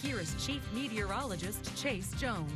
Here is Chief Meteorologist Chase Jones.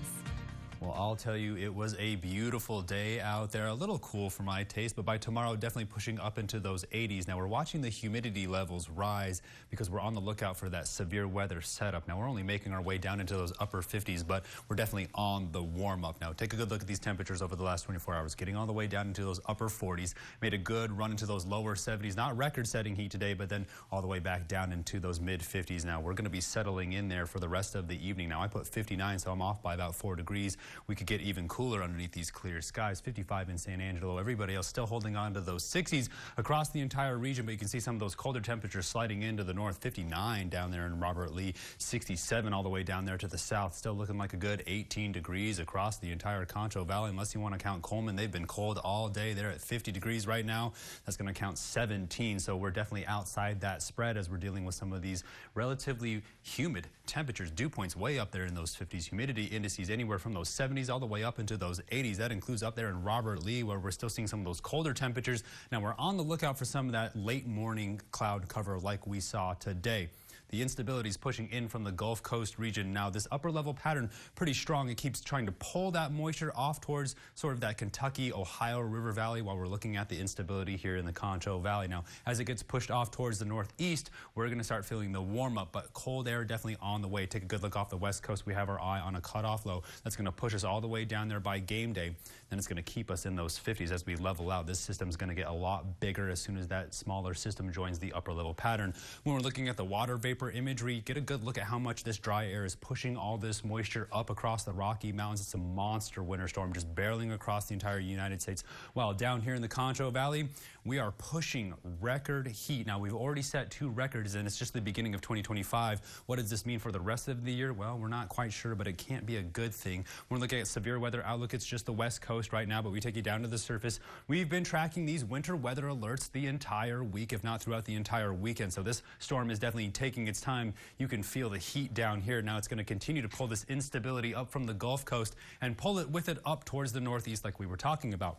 Well, I'll tell you, it was a beautiful day out there. A little cool for my taste, but by tomorrow, definitely pushing up into those 80s. Now, we're watching the humidity levels rise because we're on the lookout for that severe weather setup. Now, we're only making our way down into those upper 50s, but we're definitely on the warm-up. Now, take a good look at these temperatures over the last 24 hours, getting all the way down into those upper 40s. Made a good run into those lower 70s. Not record-setting heat today, but then all the way back down into those mid-50s. Now, we're going to be settling in there for the rest of the evening. Now, I put 59, so I'm off by about 4 degrees. We could get even cooler underneath these clear skies. 55 in San Angelo. Everybody else still holding on to those 60s across the entire region, but you can see some of those colder temperatures sliding into the north. 59 down there in Robert Lee, 67 all the way down there to the south. Still looking like a good 18 degrees across the entire Concho Valley, unless you want to count Coleman. They've been cold all day. They're at 50 degrees right now. That's going to count 17, so we're definitely outside that spread as we're dealing with some of these relatively humid temperatures. Dew points way up there in those 50s. Humidity indices anywhere from those 70s all the way up into those 80s. That includes up there in Robert Lee, where we're still seeing some of those colder temperatures. Now, we're on the lookout for some of that late morning cloud cover like we saw today. The instability is pushing in from the Gulf Coast region. Now, this upper level pattern, pretty strong. It keeps trying to pull that moisture off towards sort of that Kentucky, Ohio River Valley while we're looking at the instability here in the Concho Valley. Now, as it gets pushed off towards the northeast, we're going to start feeling the warm up, but cold air definitely on the way. Take a good look off the west coast. We have our eye on a cutoff low that's going to push us all the way down there by game day. Then it's going to keep us in those 50s as we level out. This system is going to get a lot bigger as soon as that smaller system joins the upper level pattern. When we're looking at the water vapor imagery, get a good look at how much this dry air is pushing all this moisture up across the Rocky Mountains. It's a monster winter storm just barreling across the entire United States. While down here in the Concho Valley, we are pushing record heat. Now, we've already set 2 records, and it's just the beginning of 2025. What does this mean for the rest of the year? Well, we're not quite sure, but it can't be a good thing. We're looking at severe weather outlook. It's just the west coast right now, but we take you down to the surface. We've been tracking these winter weather alerts the entire week, if not throughout the entire weekend. So this storm is definitely taking its time. You can feel the heat down here. Now it's going to continue to pull this instability up from the Gulf Coast and pull it with it up towards the northeast like we were talking about.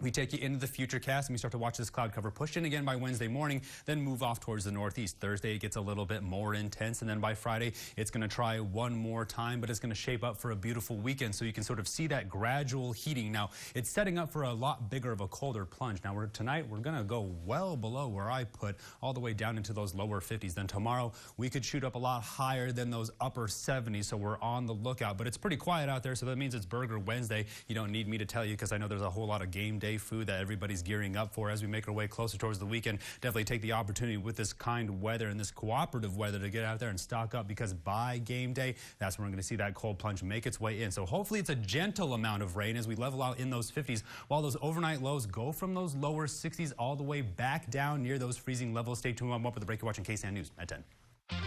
We take you into the future cast and we start to watch this cloud cover push in again by Wednesday morning, then move off towards the northeast. Thursday, it gets a little bit more intense, and then by Friday, it's going to try one more time, but it's going to shape up for a beautiful weekend, so you can sort of see that gradual heating. Now, it's setting up for a lot bigger of a colder plunge. Now, tonight, we're going to go well below where I put, all the way down into those lower 50s. Then tomorrow, we could shoot up a lot higher than those upper 70s, so we're on the lookout. But it's pretty quiet out there, so that means it's Burger Wednesday. You don't need me to tell you, because I know there's a whole lot of game day food that everybody's gearing up for as we make our way closer towards the weekend. Definitely take the opportunity with this kind weather and this cooperative weather to get out there and stock up, because by game day, that's when we're going to see that cold plunge make its way in. So hopefully it's a gentle amount of rain as we level out in those 50s, while those overnight lows go from those lower 60s all the way back down near those freezing levels. Stay tuned. I'm up with the break. You're watching KSAN News at 10.